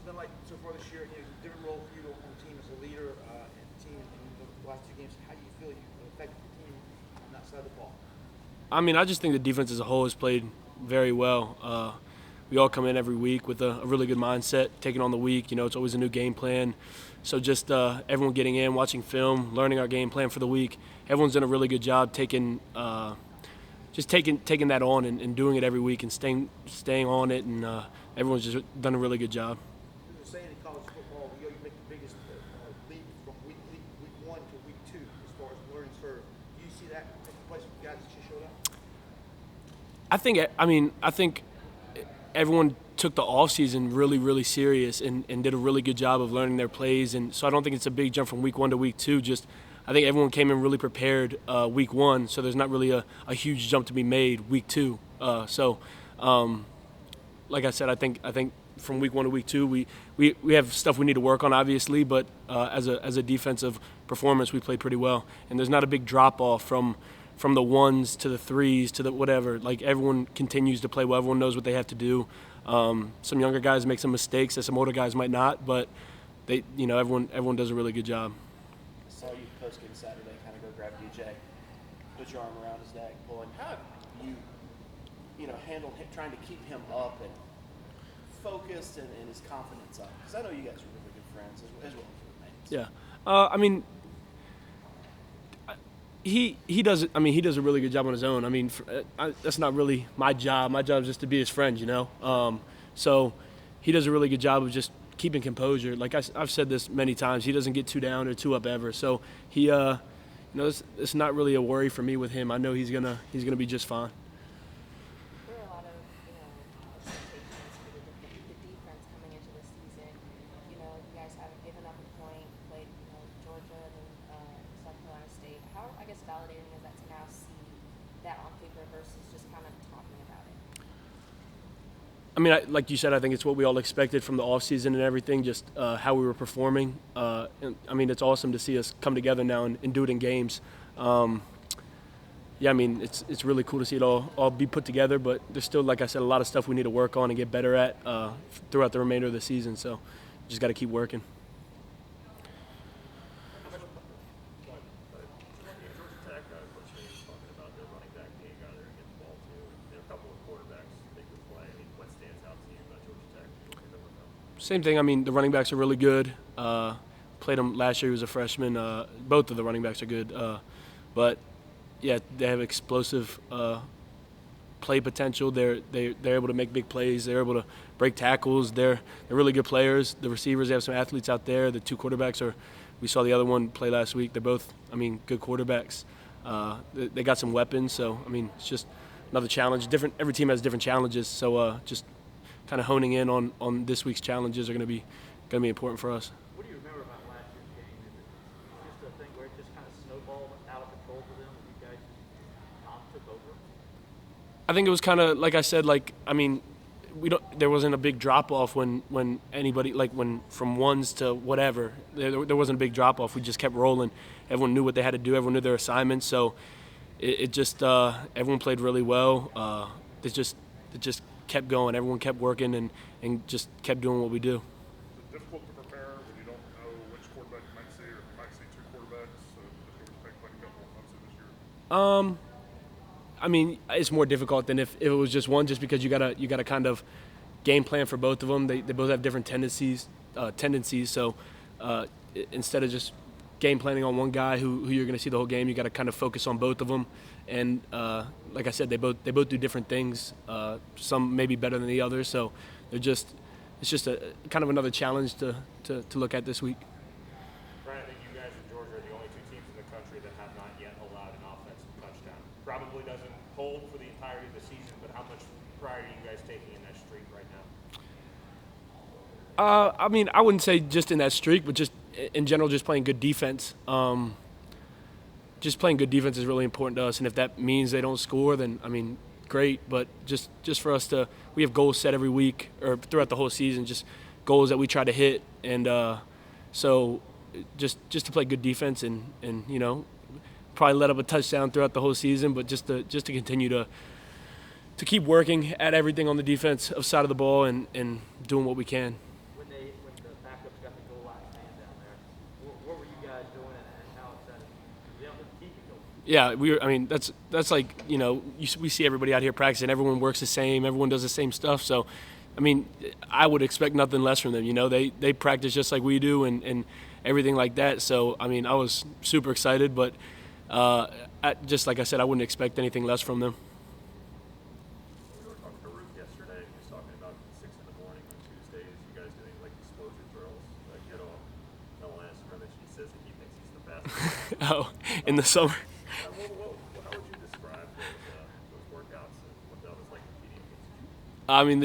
been like so far this year? Different role for you on the team as a leader and the team in the last 2 games. How do you feel you affected the team on that side of the ball? I mean, I just think the defense as a whole has played very well. We all come in every week with a really good mindset, taking on the week. It's always a new game plan. So just everyone getting in, watching film, learning our game plan for the week. Everyone's done a really good job taking that on and doing it every week and staying on it. And everyone's just done a really good job. There's a saying in college football, you make the biggest leap from week 1 to week 2 as far as learning curve. Do you see that taking place with guys that you showed up? I think everyone took the offseason really, really serious and did a really good job of learning their plays. And so I don't think it's a big jump from week 1 to week 2. I think everyone came in really prepared week 1, so there's not really a huge jump to be made week 2. Like I said, I think from week 1 to week 2, we have stuff we need to work on, obviously, but as a defensive performance, we played pretty well. And there's not a big drop-off from the 1s to the 3s to the whatever. Like, everyone continues to play well. Everyone knows what they have to do. Some younger guys make some mistakes that some older guys might not, but everyone does a really good job. I saw you post-game Saturday kind of go grab DJ, put your arm around his neck, pulling. How have you handled trying to keep him up and focused and his confidence up? Because I know you guys are really good friends as well as roommates. Yeah. He does. He does a really good job on his own. That's not really my job. My job is just to be his friend, So he does a really good job of just keeping composure. Like I've said this many times, he doesn't get too down or too up ever. So he, it's not really a worry for me with him. I know he's gonna be just fine. There were a lot of expectations for the defense coming into the season. You guys haven't given up a point. Played Georgia and South Carolina State. How validating is that to now see that on paper versus just kind of talking about it? Like you said, I think it's what we all expected from the offseason and everything, just how we were performing. It's awesome to see us come together now and do it in games. It's really cool to see it all be put together, but there's still, like I said, a lot of stuff we need to work on and get better at throughout the remainder of the season. So just got to keep working. Same thing. The running backs are really good. Played him last year. He was a freshman. Both of the running backs are good. But yeah, they have explosive play potential. They're able to make big plays. They're able to break tackles. They're really good players. The receivers, they have some athletes out there. The 2 quarterbacks we saw the other one play last week. They're both, good quarterbacks. They got some weapons. So it's just another challenge. Every team has different challenges. So just kind of honing in on this week's challenges are going to be important for us. What do you remember about last year's game? Is it just a thing where it just kind of snowballed out of control for them and you guys took over? I think it was kind of like I said. There wasn't a big drop off when anybody when from 1s to whatever. There wasn't a big drop off. We just kept rolling. Everyone knew what they had to do. Everyone knew their assignments. So it just everyone played really well. It just kept going. Everyone kept working and just kept doing what we do. Is it difficult to prepare when you don't know which quarterback you might see, or you might see 2 quarterbacks? So just to expect like a couple of months this year. It's more difficult than if it was just one, just because you gotta kind of game plan for both of them. They both have different tendencies. So instead of just game planning on one guy who you're going to see the whole game, you got to kind of focus on both of them. And like I said, they both do different things. Some maybe better than the others. So it's just a kind of another challenge to look at this week. Bryan, I think you guys in Georgia are the only 2 teams in the country that have not yet allowed an offensive touchdown. Probably doesn't hold for the entirety of the season, but how much pride are you guys taking in that streak right now? I wouldn't say just in that streak, but just in general, just playing good defense. Just playing good defense is really important to us, and if that means they don't score, then great. But just for us we have goals set every week or throughout the whole season, just goals that we try to hit, and so just to play good defense and probably let up a touchdown throughout the whole season, but just to continue to keep working at everything on the defensive side of the ball and doing what we can. When Yeah, I mean, that's like, we see everybody out here practicing. Everyone works the same. Everyone does the same stuff. So, I mean, I would expect nothing less from them. They practice just like we do and everything like that. So, I mean, I was super excited, but just like I said, I wouldn't expect anything less from them. We were talking to Ruth yesterday. He was talking about 6 in the morning on Tuesdays. You guys doing like exposure drills. Like, no one asked him, and he says that he thinks he's the best. Oh, in the summer. How would you describe those workouts and what that was like competing against you? I mean,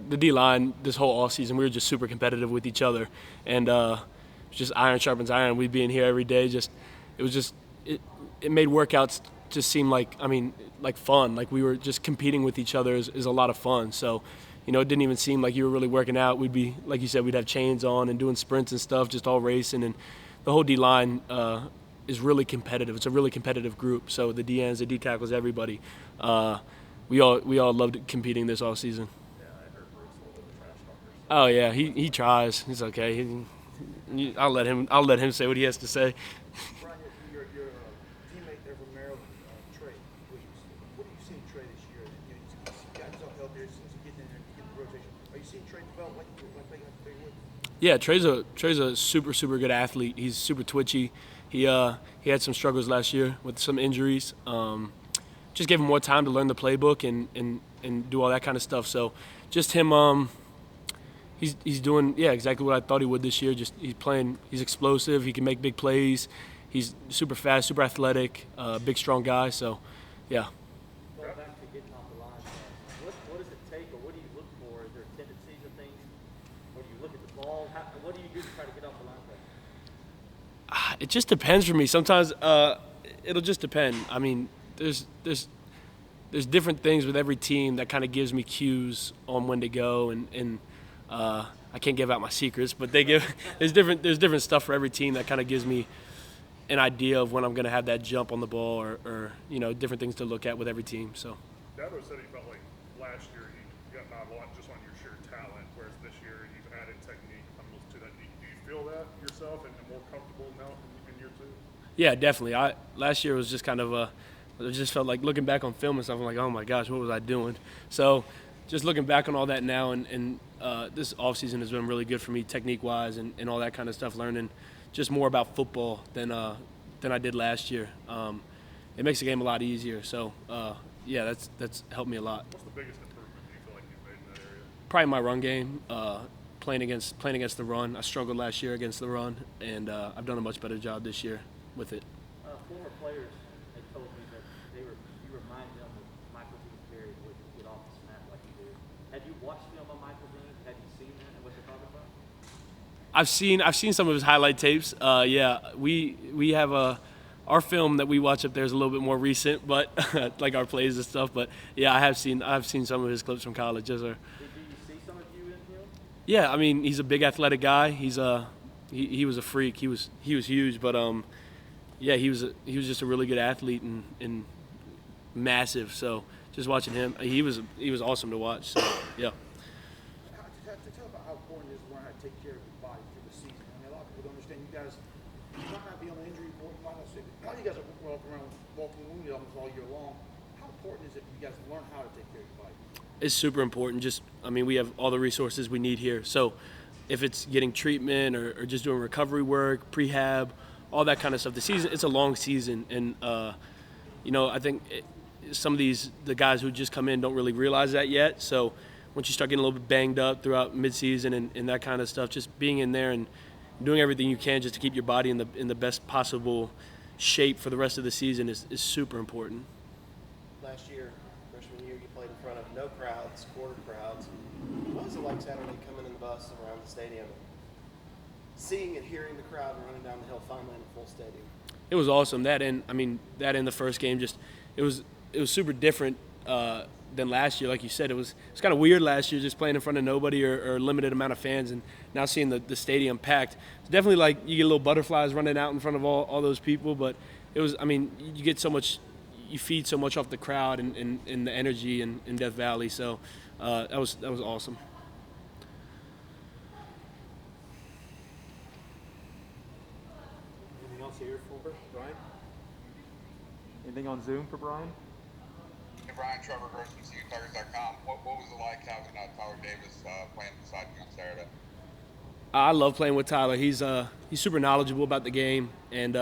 the D line this whole off season, we were just super competitive with each other, and just iron sharpens iron. We'd be in here every day. It made workouts just seem like fun. Like we were just competing with each other is a lot of fun. So, it didn't even seem like you were really working out. We'd be, like you said, we'd have chains on and doing sprints and stuff, just all racing. And the whole D line is really competitive. It's a really competitive group. So the D ends, the D tackles, everybody. We all loved competing this all season. Yeah, I heard Bruce a little bit of trash talkers. Oh yeah, he tries. He's okay. I'll let him say what he has to say. Bryan, your teammate there from Maryland, Tré Williams. What are you seeing Tré this year? He's got himself healthier. Seems to get in there and get the rotation. Are you seeing Tré develop like they would? Yeah, Tré's a super good athlete. He's super twitchy. He had some struggles last year with some injuries. Just gave him more time to learn the playbook and do all that kind of stuff. So just him, he's doing exactly what I thought he would this year. Just he's explosive. He can make big plays. He's super fast, super athletic, big strong guy. So yeah. Going back to getting off the line, what does it take, or what do you look for? Is there tendencies of things, or do you look at the ball? What do you do to try to get off the line? It just depends for me. Sometimes it'll just depend. I mean, there's different things with every team that kind of gives me cues on when to go, and I can't give out my secrets, but there's different stuff for every team that kind of gives me an idea of when I'm going to have that jump on the ball, or different things to look at with every team. So. Dabo said he felt like last year he got not a lot just on your sheer talent, whereas this year you've added technique almost to that. Do you feel that yourself and more comfortable now in year two? Yeah, definitely. Last year was just kind of it just felt like looking back on film and stuff. I'm like, oh my gosh, what was I doing? So, just looking back on all that now, and this offseason has been really good for me, technique-wise, and all that kind of stuff. Learning just more about football than I did last year. It makes the game a lot easier. So, yeah, that's helped me a lot. What's the biggest improvement do you feel like you've made in that area? Probably my run game. Playing against the run. I struggled last year against the run, and I've done a much better job this year with it. Former players had told me that you remind them of Michael Dean Perry when you get off the snap like you do. Have you watched film of Michael Dean? Have you seen that and what they're talking about? I've seen some of his highlight tapes. Yeah, we have our film that we watch up there is a little bit more recent, but like our plays and stuff. But yeah, I've seen some of his clips from college. Yes, sir. Do you see some of you in him? Yeah, I mean, he's a big athletic guy. He was a freak. He was huge, but yeah, he was just a really good athlete and massive. So just watching him, he was awesome to watch. So yeah. Tell about how important it is to learn how to take care of your body through the season. I mean, a lot of people don't understand. You guys might not be on the injury report. You might not say, a lot of you guys are walking around walking wounded almost all year long. How important is it for you guys to learn how to take care of your body? It's super important. We have all the resources we need here. So if it's getting treatment or just doing recovery work, prehab, all that kind of stuff. The season, it's a long season, and I think some of the guys who just come in don't really realize that yet. So once you start getting a little bit banged up throughout midseason and that kind of stuff, just being in there and doing everything you can just to keep your body in the best possible shape for the rest of the season is super important. Last year, freshman year, you played in front of no crowds, quarter crowds. What was it like Saturday coming in the bus around the stadium, seeing and hearing the crowd running down the hill finally in a full stadium? It was awesome. That in the first game, it was super different than last year. Like you said, it's kind of weird last year just playing in front of nobody or limited amount of fans, and now seeing the stadium packed. It's definitely like you get little butterflies running out in front of all those people, but it was, you get so much, you feed so much off the crowd and the energy in Death Valley. So that was awesome. Anything else here for Bryan? Anything on Zoom for Bryan? Hey Brian, Trevor Gross from CUTuggers.com. What was it like having Tyler Davis playing beside you on Saturday? I love playing with Tyler. He's super knowledgeable about the game, and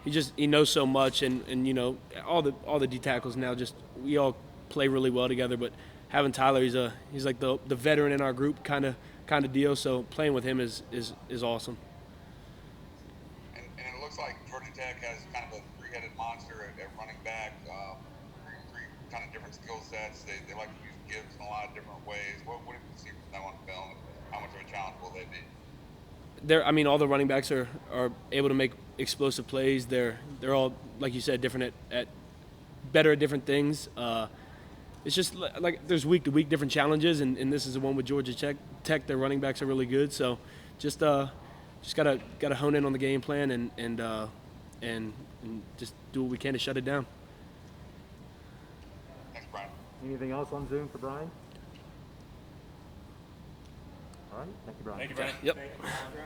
he knows so much, and you know all the D tackles now. Just we all play really well together. But having Tyler, he's like the veteran in our group kind of deal. So playing with him is awesome. And it looks like Georgia Tech has kind of a three-headed monster at running back. Three kind of different skill sets. They like to use Gibbs in a lot of different ways. What did you see from them on film? And how much of a challenge will they be? All the running backs are able to make explosive plays. They're all, like you said, different at better at different things. It's just like there's week to week different challenges, and this is the one with Georgia Tech. Their running backs are really good, so just gotta hone in on the game plan and just do what we can to shut it down. Thanks, Brian. Anything else on Zoom for Bryan? All right, thank you, Bryan. Thank you, Brian. Yep. Thank you.